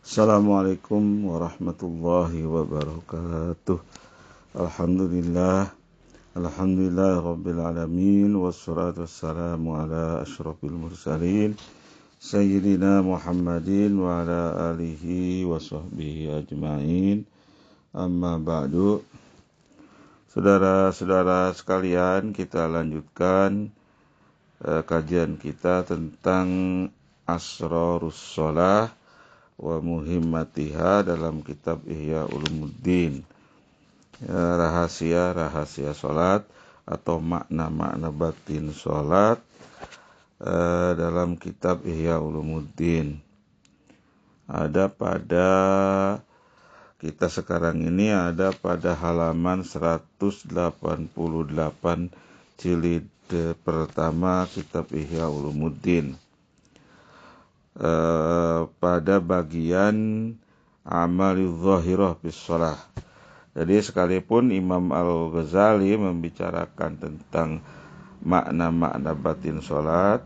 Assalamualaikum warahmatullahi wabarakatuh. Alhamdulillah rabbil alamin, wassalatu wassalamu ala asyrafil mursalin sayyidina Muhammadin wa ala alihi wa sahbihi ajma'in. Amma ba'du. Saudara-saudara sekalian, kita lanjutkan kajian kita tentang Asrarus Shalah wa muhimmatiha dalam kitab Ihya Ulumuddin, rahasia-rahasia salat atau makna-makna batin salat dalam kitab Ihya Ulumuddin. Ada pada kita sekarang ini ada pada halaman 188 jilid pertama kitab Ihya Ulumuddin. Pada bagian amalul zahirah bis shalah. Jadi sekalipun Imam Al-Ghazali membicarakan tentang makna-makna batin salat,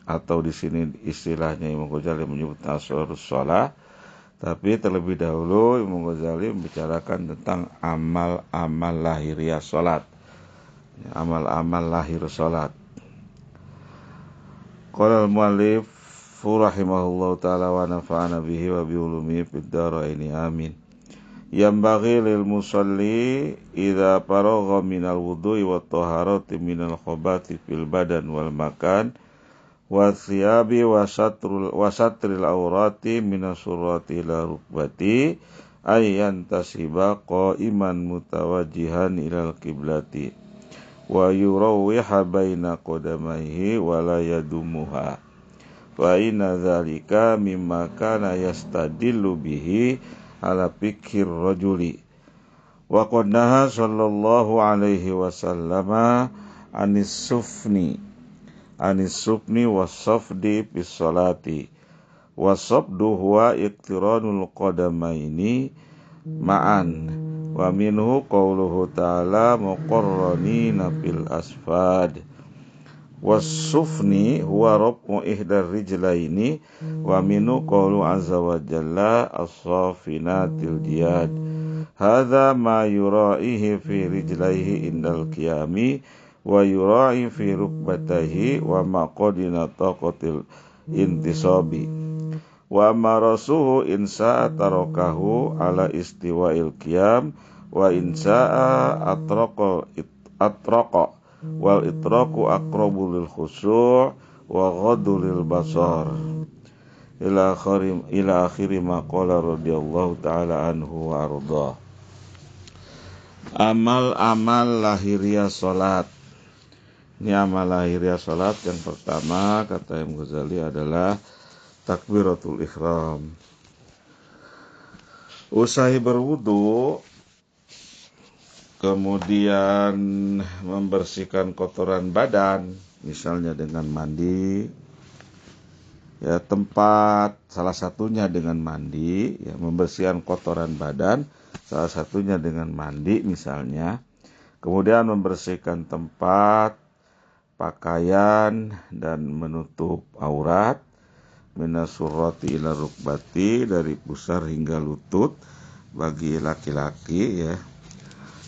atau di sini istilahnya Imam Ghazali menyebut asrarus shalah, tapi terlebih dahulu Imam Ghazali membicarakan tentang amal-amal lahiriah salat. Amal-amal lahir salat. Qala al-muallif rahimahullahu ta'ala wa nafa'ana bihi wa biulumihi fid dharaini amin. Yambaghi lil musalli idza faragha minal wudu'i wat taharati minal khabati fil badan wal makan wa thiyabi wa satril awrati minas surrati ila rukbati ayyan tasiba qa'iman mutawajjihan ilal qiblati wa yurawwiha baina qadamaihi wa la yadumuha. Wa inna dzalika mimma kana yastadillu bihi ala fikir rajuli. Wa qad naha sallallahu alaihi wasallama anis sufni was-safdi bis salati. Was-safdu huwa iqtiranul qadamaini ma'an. Wa minhu qauluhu ta'ala muqarranina fil asfad. Wasufni huwa rabu ihdar rijlaini wa minu qawlu azza wa jalla as-safinatil jiyad. Hadha ma yura'ihi fi rijlaihi indal qiyami wa yura'i fi rukbatayhi wa maqadina taqatil intisabi. Wa marasuhu insa'a tarakahu ala istiwa'il qiyam wa insa'a atraqa wal itraku aqrabu lil khusyu' wa ghaddu lil basar ila akhiri ma qala radhiyallahu ta'ala anhu wa arda. Amal-amal lahiriah salat. Ini amal lahiriah salat yang pertama kata Imam Ghazali adalah takbiratul ihram. Usai berwudu, kemudian membersihkan kotoran badan, misalnya dengan mandi, ya tempat salah satunya dengan mandi, ya membersihkan kotoran badan, salah satunya dengan mandi misalnya, kemudian membersihkan tempat, pakaian dan menutup aurat, minas surrati ila rukbati, dari pusar hingga lutut bagi laki-laki, ya.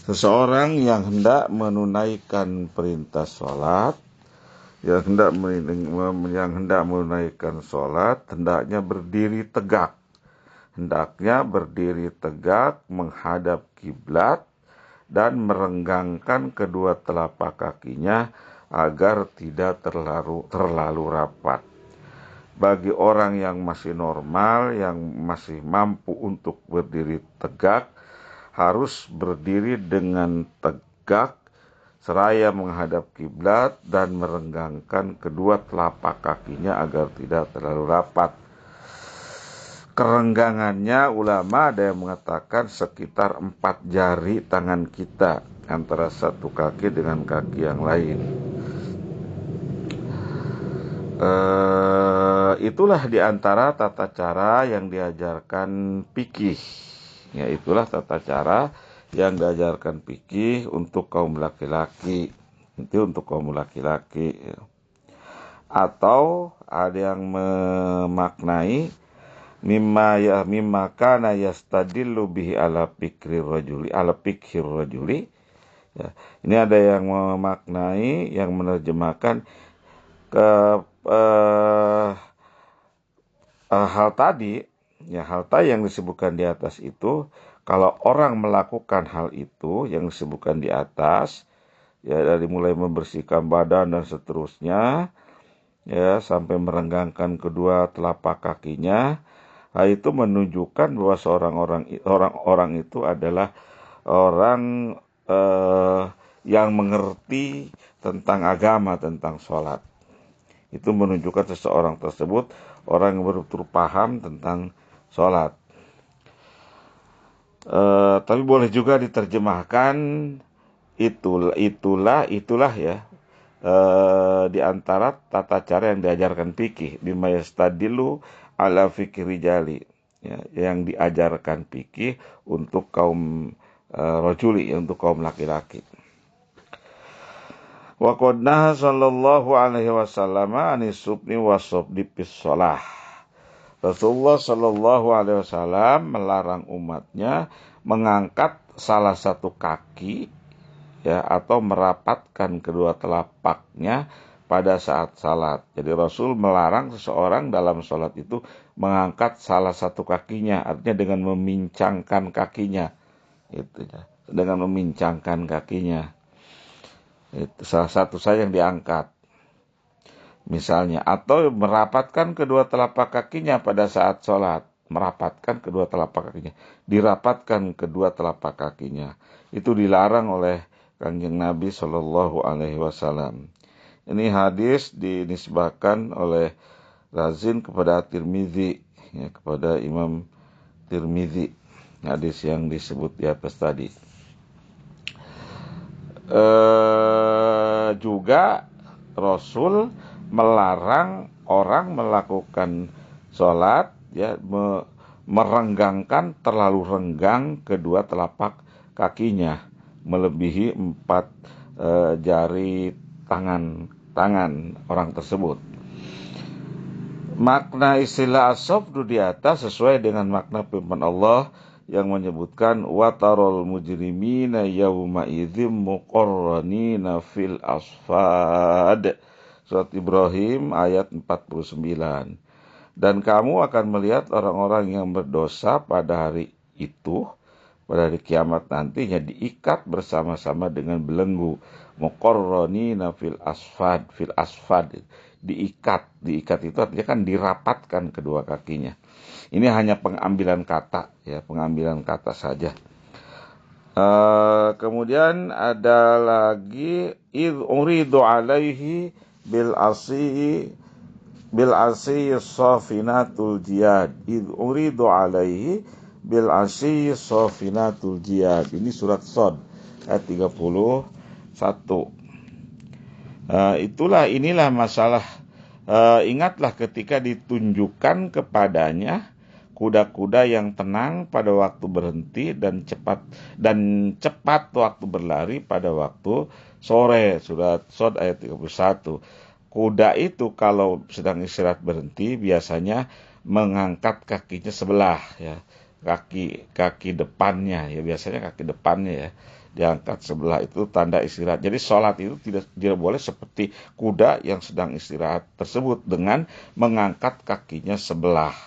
Seseorang yang hendak menunaikan perintah sholat, yang hendak menunaikan sholat, hendaknya berdiri tegak. Hendaknya berdiri tegak menghadap kiblat dan merenggangkan kedua telapak kakinya agar tidak terlalu rapat. Bagi orang yang masih normal, yang masih mampu untuk berdiri tegak, harus berdiri dengan tegak seraya menghadap kiblat dan merenggangkan kedua telapak kakinya agar tidak terlalu rapat. Kerenggangannya ulama ada yang mengatakan sekitar 4 jari tangan kita antara satu kaki dengan kaki yang lain. Itulah diantara tata cara yang diajarkan fikih. Ya, itulah tata cara yang diajarkan fikih untuk kaum laki-laki. Itu untuk kaum laki-laki. Atau ada yang memaknai mimma kana yastadillu bihi ala fikir rajuli. Ya, ini ada yang memaknai, yang menerjemahkan ke hal tadi, ya hal tadi yang disebutkan di atas itu, kalau orang melakukan hal itu yang disebutkan di atas, ya dari mulai membersihkan badan dan seterusnya, ya sampai merenggangkan kedua telapak kakinya, hal itu menunjukkan bahwa orang-orang itu adalah orang yang mengerti tentang agama, tentang sholat. Itu menunjukkan seseorang tersebut orang yang betul-betul paham tentang sholat. Tapi boleh juga diterjemahkan itulah ya, di antara tata cara yang diajarkan fikih, bima yastadilu ala fikih rijali, ya, yang diajarkan fikih untuk kaum rajuli, untuk kaum laki-laki. Wa qad naha sallallahu alaihi wasallam anis subni wasabdi fis shalah. Rasulullah sallallahu alaihi wasallam melarang umatnya mengangkat salah satu kaki, ya, atau merapatkan kedua telapaknya pada saat salat. Jadi Rasul melarang seseorang dalam salat itu mengangkat salah satu kakinya, artinya dengan memincangkan kakinya. Itu ya, dengan memincangkan kakinya. Itu salah satu saja yang diangkat. Misalnya, atau merapatkan kedua telapak kakinya pada saat sholat. Merapatkan kedua telapak kakinya. Dirapatkan kedua telapak kakinya. Itu dilarang oleh Kanjeng Nabi Shallallahu Alaihi Wasallam. Ini hadis dinisbahkan oleh Razin kepada Tirmizi, ya, kepada Imam Tirmizi. Hadis yang disebut di atas tadi. Juga Rasul melarang orang melakukan sholat, ya, merenggangkan terlalu renggang kedua telapak kakinya melebihi 4 jari tangan orang tersebut. Makna istilah as-sabdu di atas sesuai dengan makna firman Allah yang menyebutkan watarol mujrimina yauma idzim muqarranina fil asfad. Surat Ibrahim ayat 49. Dan kamu akan melihat orang-orang yang berdosa pada hari itu, pada hari kiamat nantinya, diikat bersama-sama dengan belenggu. Muqarranina fil asfad. Diikat itu artinya kan dirapatkan kedua kakinya. Ini hanya pengambilan kata, ya, pengambilan kata saja. Kemudian ada lagi id uridu alaihi bil asi safinatul jihad. Id uridu alaihi bil asi safinatul jihad. Ini surat Shad ayat 31. Inilah masalah. Ingatlah ketika ditunjukkan kepadanya kuda-kuda yang tenang pada waktu berhenti dan cepat waktu berlari pada waktu sore. Surat Shad ayat 31. Kuda itu kalau sedang istirahat berhenti biasanya mengangkat kakinya sebelah, ya. Kaki depannya, ya, biasanya kaki depannya, ya, diangkat sebelah, itu tanda istirahat. Jadi sholat itu tidak boleh seperti kuda yang sedang istirahat tersebut dengan mengangkat kakinya sebelah.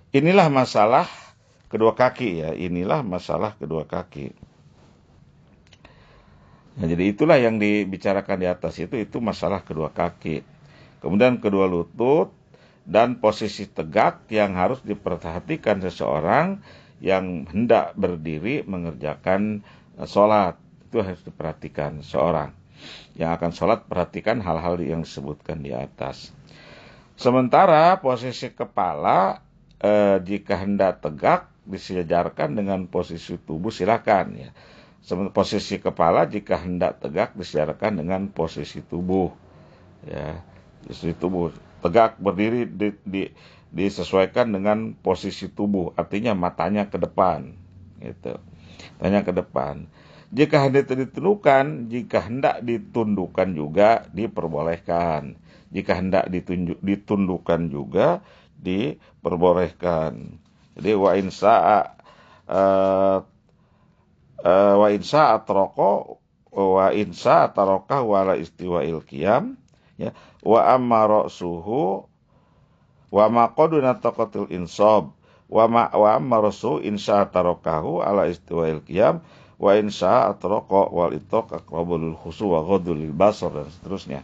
Inilah masalah kedua kaki, ya. Inilah masalah kedua kaki. Nah, jadi itulah yang dibicarakan di atas itu masalah kedua kaki. Kemudian kedua lutut dan posisi tegak yang harus diperhatikan seseorang yang hendak berdiri mengerjakan sholat. Itu harus diperhatikan seorang yang akan sholat. Perhatikan hal-hal yang disebutkan di atas. Sementara posisi kepala, jika hendak tegak disejajarkan dengan posisi tubuh, silakan, ya. Posisi kepala jika hendak tegak disejajarkan dengan posisi tubuh, ya. Posisi tubuh tegak berdiri disesuaikan dengan posisi tubuh, artinya matanya ke depan, gitu. Matanya ke depan. Jika hendak ditundukkan juga diperbolehkan. Jika hendak ditundukkan juga diperbolehkan. Jadi wa insa atroko wa insa atarokah wala istiwa'il qiyam, ya, wa amma ra'suhu wa maqaduna taqatil insab wa amma ra'su insa atarokahu ala istiwa'il qiyam wa insa atroqa wal itok aqrabul khusu wa ghadul basar, dan seterusnya.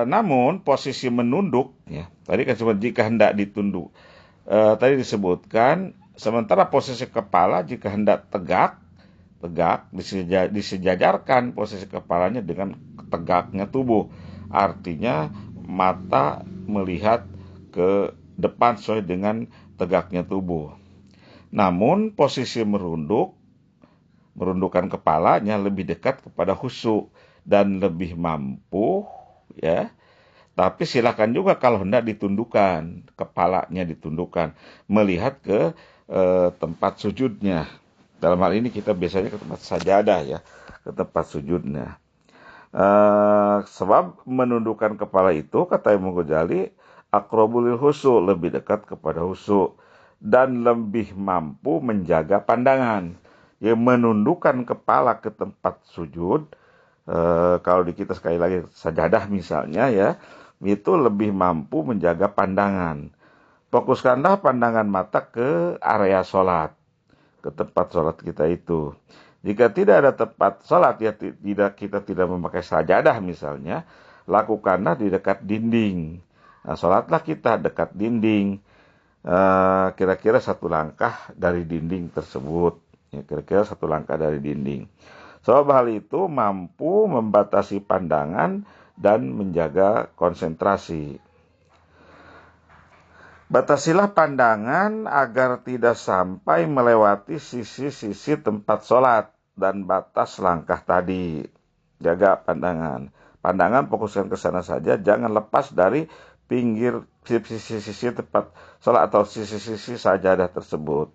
Namun posisi menunduk, ya, tadi kan cuma jika hendak ditunduk, tadi disebutkan, sementara posisi kepala jika hendak tegak disejajarkan posisi kepalanya dengan tegaknya tubuh, artinya mata melihat ke depan sesuai dengan tegaknya tubuh. Namun posisi merundukkan kepalanya lebih dekat kepada khusyuk dan lebih mampu, ya. Tapi silakan juga kalau hendak ditundukkan, kepalanya ditundukkan, melihat ke tempat sujudnya. Dalam hal ini kita biasanya ke tempat sajadah, ya, ke tempat sujudnya. Sebab menundukkan kepala itu, kata Imam Ghazali, aqrabul khusyuk, lebih dekat kepada khusyuk dan lebih mampu menjaga pandangan. Ya, menundukkan kepala ke tempat sujud, kalau di kita sekali lagi sajadah misalnya, ya, itu lebih mampu menjaga pandangan. Fokuskanlah pandangan mata ke area sholat, ke tempat sholat kita itu. Jika tidak ada tempat sholat, ya, kita tidak memakai sajadah misalnya, lakukanlah di dekat dinding. Nah, sholatlah kita dekat dinding, kira-kira 1 langkah dari dinding tersebut, ya, kira-kira 1 langkah dari dinding. Sebab hal itu mampu membatasi pandangan dan menjaga konsentrasi. Batasilah pandangan agar tidak sampai melewati sisi-sisi tempat sholat dan batas langkah tadi. Jaga pandangan. Pandangan fokuskan ke sana saja, jangan lepas dari pinggir sisi-sisi tempat sholat atau sisi-sisi sajadah tersebut.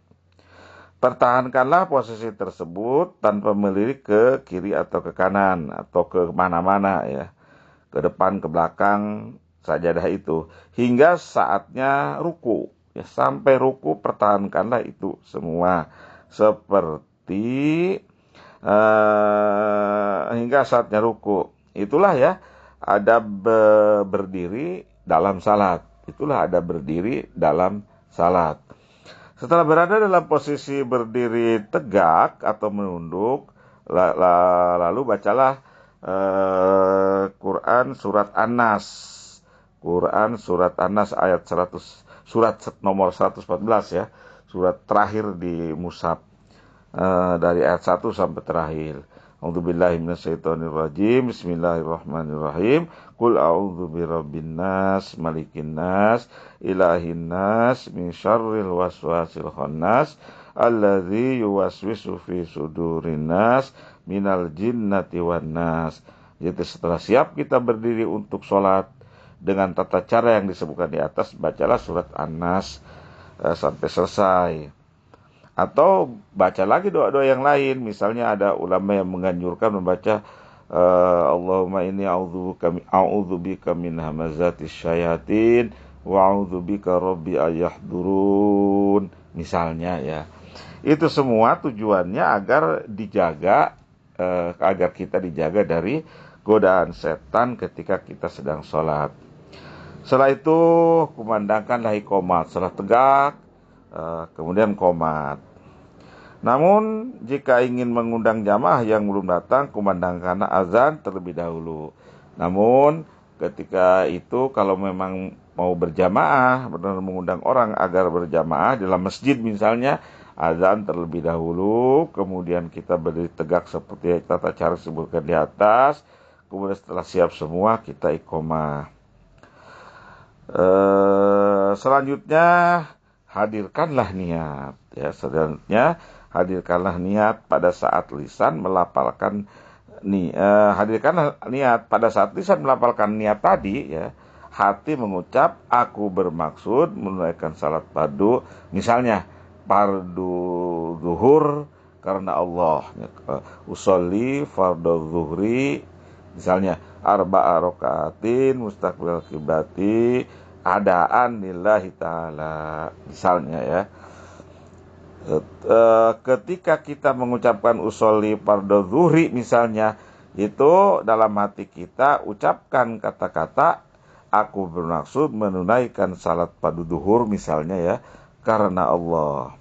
Pertahankanlah posisi tersebut tanpa melirik ke kiri atau ke kanan atau ke mana-mana, ya, ke depan, ke belakang sajadah itu, hingga saatnya ruku, ya, sampai ruku pertahankanlah itu semua, seperti hingga saatnya ruku. Itulah, ya, ada berdiri dalam salat. Itulah ada berdiri dalam salat. Setelah berada dalam posisi berdiri tegak atau menunduk, lalu bacalah Quran surat An-Nas. Quran surat An-Nas ayat 100, surat nomor 114, ya. Surat terakhir di mushaf, dari ayat 1 sampai terakhir. A'udzubillahi minasyaitonirrajim. Bismillahirrahmanirrahim. Qul a'udzu birabbin nas, malikin nas, ilahin nas, min syarril waswasil khannas, alladzi yuwaswisu fi sudurin nas, minal jinnati wan nas. Jadi setelah siap kita berdiri untuk sholat dengan tata cara yang disebutkan di atas, bacalah surat An-Nas sampai selesai. Atau baca lagi doa-doa yang lain. Misalnya ada ulama yang menganjurkan membaca Allahumma inni a'udzubika min hamazatis syayatin wa a'udzubika rabbi ayahdurun. Misalnya, ya. Itu semua tujuannya agar kita dijaga dari godaan setan ketika kita sedang sholat. Setelah itu kumandangkanlah iqomat. Setelah tegak, kemudian qomat. Namun jika ingin mengundang jamaah yang belum datang, kumandangkanlah azan terlebih dahulu. Namun ketika itu kalau memang mau berjamaah, benar mengundang orang agar berjamaah dalam masjid misalnya, azan terlebih dahulu, kemudian kita berdiri tegak seperti tata cara disebutkan di atas, kemudian setelah siap semua kita iqomah. Selanjutnya hadirkanlah niat, ya. Selanjutnya hadirkanlah niat pada saat lisan melafalkan hadirkanlah niat pada saat lisan melafalkan niat tadi, ya. Hati mengucap aku bermaksud menunaikan salat fardu, misalnya fardu zuhur karena Allah. Usolli fardu zuhri misalnya arba'a rakaatin mustaqbil qiblati adaan lillahi ta'ala misalnya ya. Ketika kita mengucapkan usolli fardu zuhri misalnya, itu dalam hati kita ucapkan kata-kata aku bermaksud menunaikan salat fardu zuhur misalnya ya, karena Allah.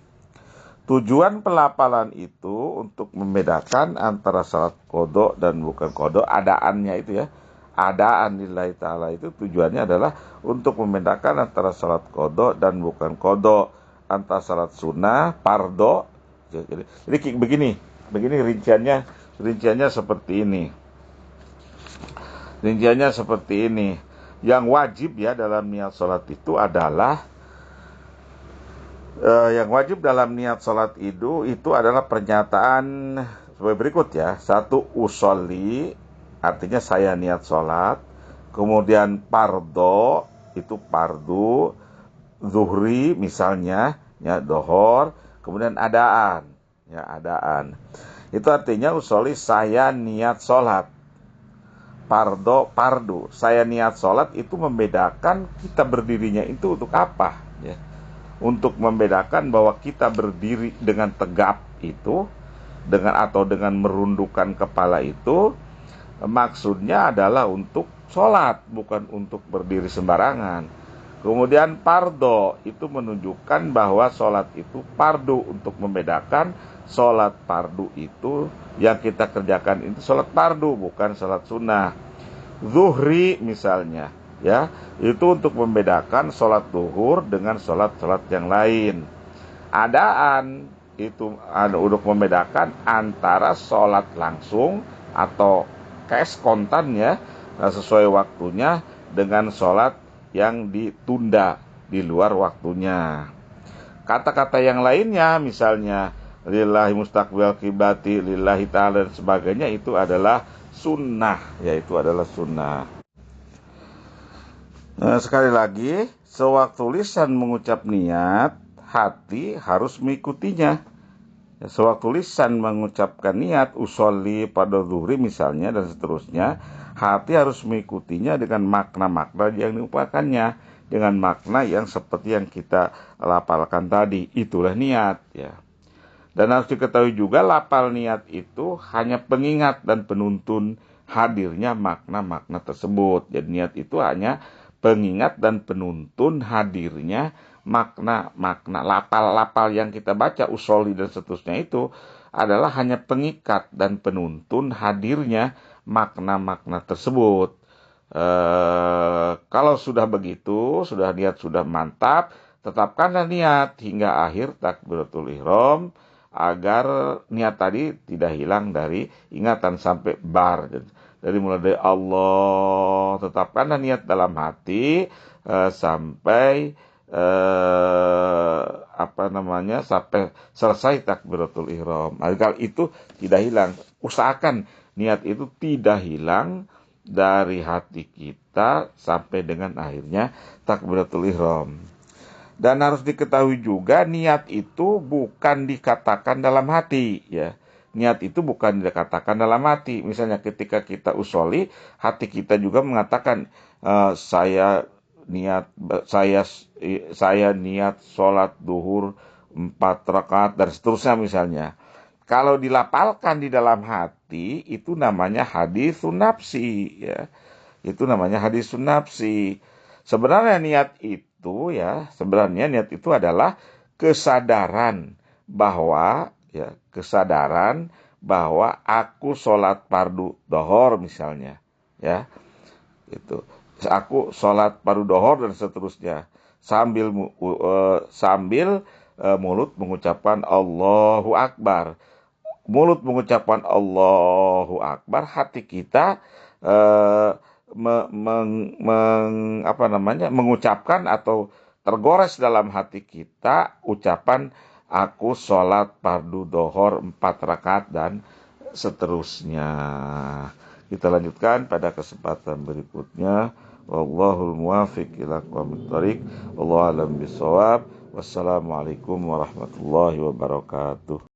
Tujuan pelafalan itu untuk membedakan antara salat qada dan bukan qada, adaannya itu ya. Adaan lillahi ta'ala itu tujuannya adalah untuk membedakan antara salat qada dan bukan qada, antara salat sunnah, fardu. Jadi begini rinciannya seperti ini. Rinciannya seperti ini. Yang wajib ya dalam niat salat itu adalah niat salat itu adalah pernyataan sebagai berikut ya. 1, usolli, artinya saya niat salat. Kemudian fardu, itu fardu. Zuhri misalnya ya, dohor. Kemudian adaan ya, adaan. Itu artinya usolli, saya niat salat. Fardu, saya niat salat, itu membedakan kita berdirinya itu untuk apa ya. Untuk membedakan bahwa kita berdiri dengan tegap itu, dengan merundukkan kepala itu, maksudnya adalah untuk sholat, bukan untuk berdiri sembarangan. Kemudian fardu, itu menunjukkan bahwa sholat itu fardu, untuk membedakan sholat fardu itu yang kita kerjakan itu sholat fardu, bukan sholat sunnah. Zuhri misalnya ya, itu untuk membedakan sholat zuhur dengan sholat-sholat yang lain. Adaan itu untuk membedakan antara sholat langsung atau cash kontan ya, sesuai waktunya, dengan sholat yang ditunda di luar waktunya. Kata-kata yang lainnya misalnya lillahi mustaqbil qiblati, lillahi ta'ala dan sebagainya, itu adalah sunnah, yaitu adalah sunnah. Sekali lagi, sewaktu lisan mengucap niat, hati harus mengikutinya. Sewaktu lisan mengucapkan niat usolli pada zuhri misalnya dan seterusnya, hati harus mengikutinya dengan makna-makna yang diupakannya, dengan makna yang seperti yang kita lafalkan tadi. Itulah niat ya. Dan harus diketahui juga lafal niat itu hanya pengingat dan penuntun hadirnya makna-makna tersebut. Jadi niat itu hanya pengingat dan penuntun hadirnya makna-makna. Lafal-lafal yang kita baca usolli dan seterusnya itu adalah hanya pengikat dan penuntun hadirnya makna-makna tersebut. Kalau sudah begitu, sudah niat sudah mantap, tetapkanlah niat hingga akhir takbiratul ihram, agar niat tadi tidak hilang dari ingatan sampai bar. Dari mulai dari Allah, tetapkanlah niat dalam hati sampai sampai selesai takbiratul ihram. Agar itu tidak hilang. Usahakan niat itu tidak hilang dari hati kita sampai dengan akhirnya takbiratul ihram. Dan harus diketahui juga niat itu bukan dikatakan dalam hati ya. Niat itu bukan dikatakan dalam hati. Misalnya ketika kita usolli, hati kita juga mengatakan saya niat sholat duhur 4 rakaat dan seterusnya misalnya. Kalau dilapalkan di dalam hati, itu namanya hadisun nafsi ya. Itu namanya hadisun nafsi. Sebenarnya niat itu adalah kesadaran bahwa aku sholat fardu dohor misalnya ya. Itu aku sholat fardu dohor dan seterusnya sambil mulut mengucapkan Allahu Akbar. Mulut mengucapkan Allahu Akbar, hati kita mengucapkan atau tergores dalam hati kita ucapan aku sholat fardu dohor 4 rakaat dan seterusnya. Kita lanjutkan pada kesempatan berikutnya. Wallahul muwaffiq ila aqwamit thoriq. Wallahu a'lam bishawab. Wassalamualaikum warahmatullahi wabarakatuh.